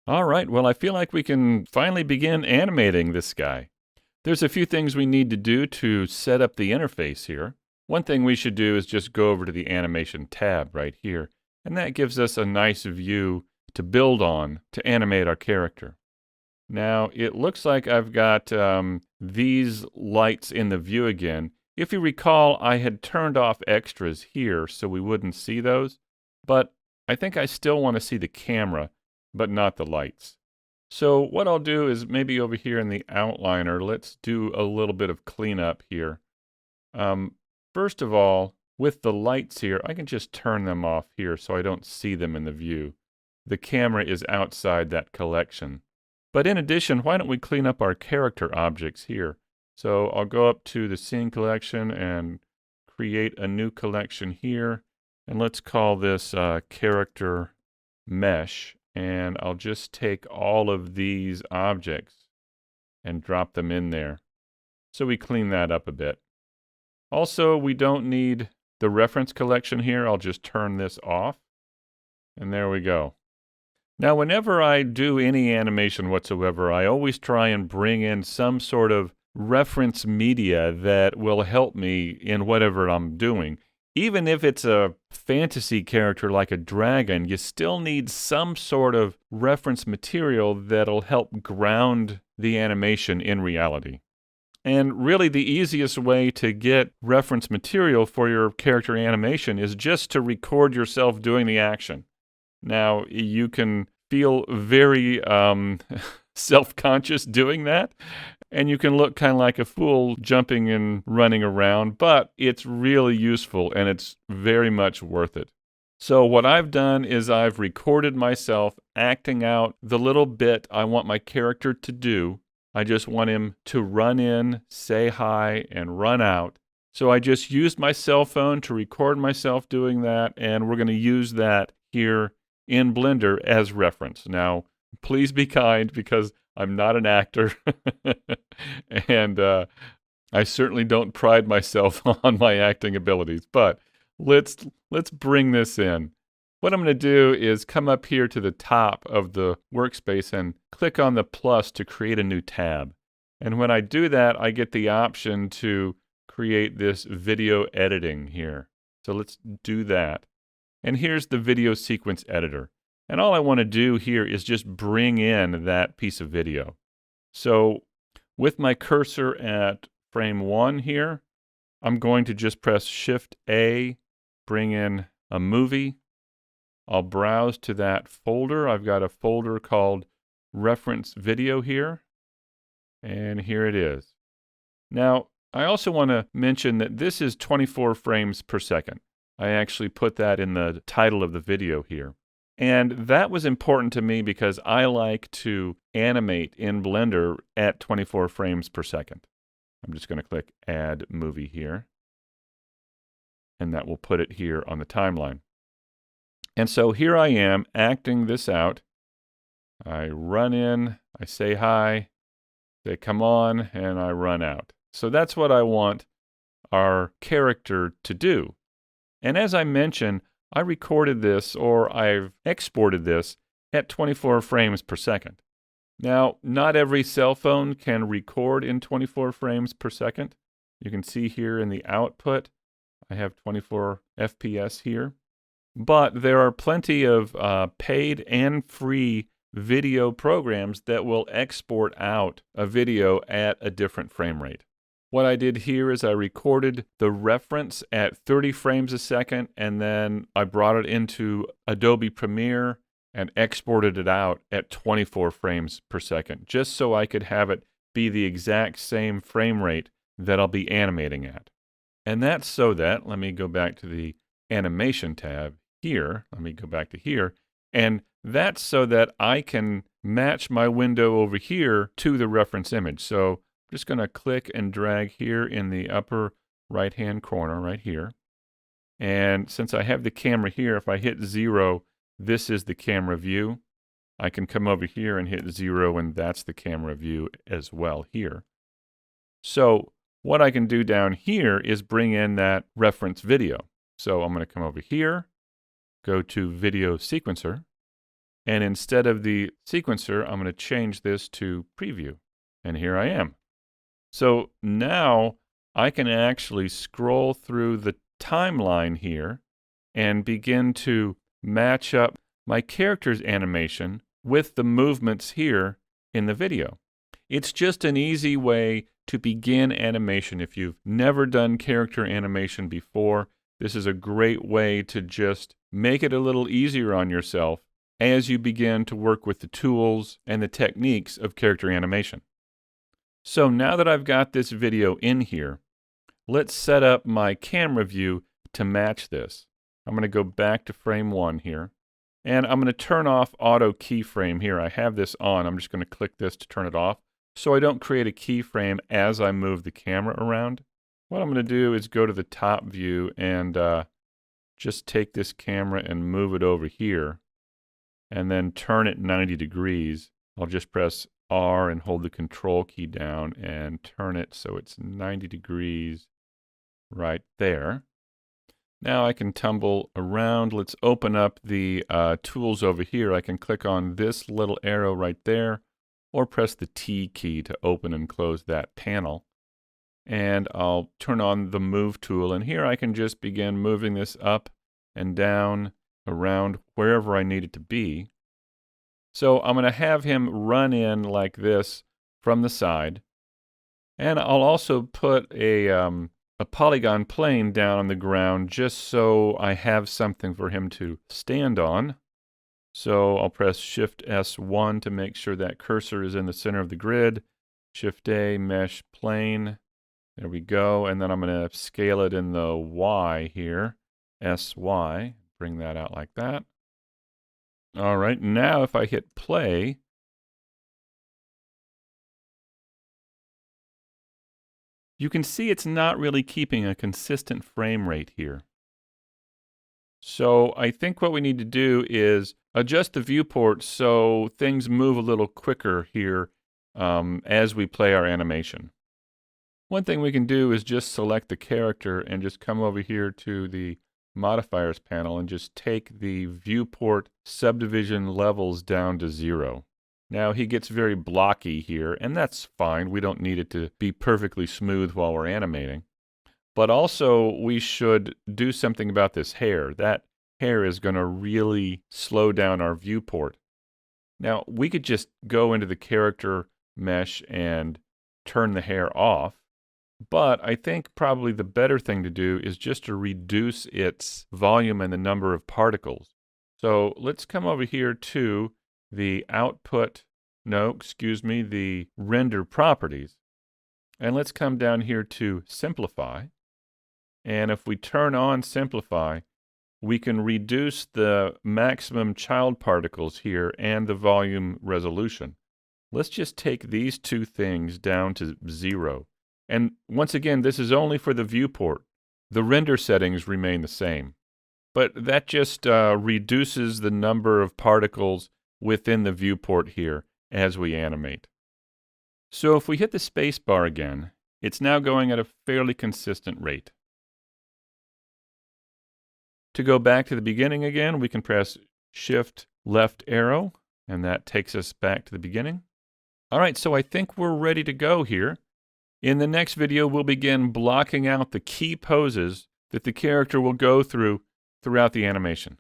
All right, well, I feel like we can finally begin animating this guy. There's a few things we need to do to set up the interface here. One thing we should do is just go over to the animation tab right here, and that gives us a nice view to build on to animate our character. Now, it looks like I've got these lights in the view again. If you recall, I had turned off extras here so we wouldn't see those, but I think I still want to see the camera, but not the lights. So what I'll do is maybe over here in the outliner, let's do a little bit of cleanup here. First of all, with the lights here, I can just turn them off here so I don't see them in the view. The camera is outside that collection. But in addition, why don't we clean up our character objects here? So I'll go up to the scene collection and create a new collection here. And let's call this character mesh. And I'll just take all of these objects and drop them in there. So we clean that up a bit. Also, we don't need the reference collection here. I'll just turn this off. And there we go. Now, whenever I do any animation whatsoever, I always try and bring in some sort of reference media that will help me in whatever I'm doing. Even if it's a fantasy character like a dragon, you still need some sort of reference material that'll help ground the animation in reality. And really the easiest way to get reference material for your character animation is just to record yourself doing the action. Now, you can feel very self-conscious doing that, and you can look kind of like a fool jumping and running around, but it's really useful and it's very much worth it. So what I've done is I've recorded myself acting out the little bit I want my character to do. I just want him to run in, say hi, and run out. So I just used my cell phone to record myself doing that, and we're going to use that here in Blender as reference. Now, please be kind because I'm not an actor, and I certainly don't pride myself on my acting abilities, but let's bring this in. What I'm going to do is come up here to the top of the workspace and click on the plus to create a new tab. And when I do that, I get the option to create this video editing here. So let's do that. And here's the video sequence editor. And all I want to do here is just bring in that piece of video. So with my cursor at frame 1 here, I'm going to just press Shift A, bring in a movie. I'll browse to that folder. I've got a folder called Reference Video here. And here it is. Now, I also want to mention that this is 24 frames per second. I actually put that in the title of the video here. And that was important to me because I like to animate in Blender at 24 frames per second. I'm just going to click Add Movie here. And that will put it here on the timeline. And so here I am acting this out. I run in, I say hi, they come on, and I run out. So that's what I want our character to do. And as I mentioned, I recorded this, or I've exported this at 24 frames per second. Now, not every cell phone can record in 24 frames per second. You can see here in the output, I have 24 FPS here. But there are plenty of paid and free video programs that will export out a video at a different frame rate. What I did here is I recorded the reference at 30 frames a second, and then I brought it into Adobe Premiere and exported it out at 24 frames per second, just so I could have it be the exact same frame rate that I'll be animating at. And that's so that, let me go back to the animation tab here, let me go back to here, and that's so that I can match my window over here to the reference image. So I'm just going to click and drag here in the upper right-hand corner right here. And since I have the camera here, if I hit 0, this is the camera view. I can come over here and hit 0, and that's the camera view as well here. So what I can do down here is bring in that reference video. So I'm going to come over here, go to Video Sequencer, And instead of the sequencer, I'm going to change this to preview. And here I am. So now I can actually scroll through the timeline here and begin to match up my character's animation with the movements here in the video. It's just an easy way to begin animation. If you've never done character animation before, this is a great way to just make it a little easier on yourself as you begin to work with the tools and the techniques of character animation. So now that I've got this video in here, let's set up my camera view to match this. I'm going to go back to frame 1 here, and I'm going to turn off auto keyframe here. I have this on. I'm just going to click this to turn it off so I don't create a keyframe as I move the camera around. What I'm going to do is go to the top view and just take this camera and move it over here and then turn it 90 degrees. I'll just press R and hold the control key down and turn it so it's 90 degrees right there. Now I can tumble around. Let's open up the tools over here. I can click on this little arrow right there or press the T key to open and close that panel. And I'll turn on the move tool, and here I can just begin moving this up and down around wherever I need it to be. So I'm going to have him run in like this from the side, and I'll also put a polygon plane down on the ground just so I have something for him to stand on. So I'll press Shift S1 to make sure that cursor is in the center of the grid. Shift A, mesh plane. There we go. And then I'm going to scale it in the Y here, SY. Bring that out like that. All right, now if I hit play, you can see it's not really keeping a consistent frame rate here. So I think what we need to do is adjust the viewport so things move a little quicker here as we play our animation. One thing we can do is just select the character and just come over here to the modifiers panel and just take the viewport subdivision levels down to 0. Now he gets very blocky here, and that's fine. We don't need it to be perfectly smooth while we're animating. But also we should do something about this hair. That hair is going to really slow down our viewport. Now we could just go into the character mesh and turn the hair off. But I think probably the better thing to do is just to reduce its volume and the number of particles. So let's come over here to the the render properties. And let's come down here to simplify. And if we turn on simplify, we can reduce the maximum child particles here and the volume resolution. Let's just take these two things down to 0. And once again, this is only for the viewport. The render settings remain the same. But that just reduces the number of particles within the viewport here as we animate. So if we hit the space bar again, it's now going at a fairly consistent rate. To go back to the beginning again, we can press Shift left arrow, and that takes us back to the beginning. All right, so I think we're ready to go here. In the next video, we'll begin blocking out the key poses that the character will go through throughout the animation.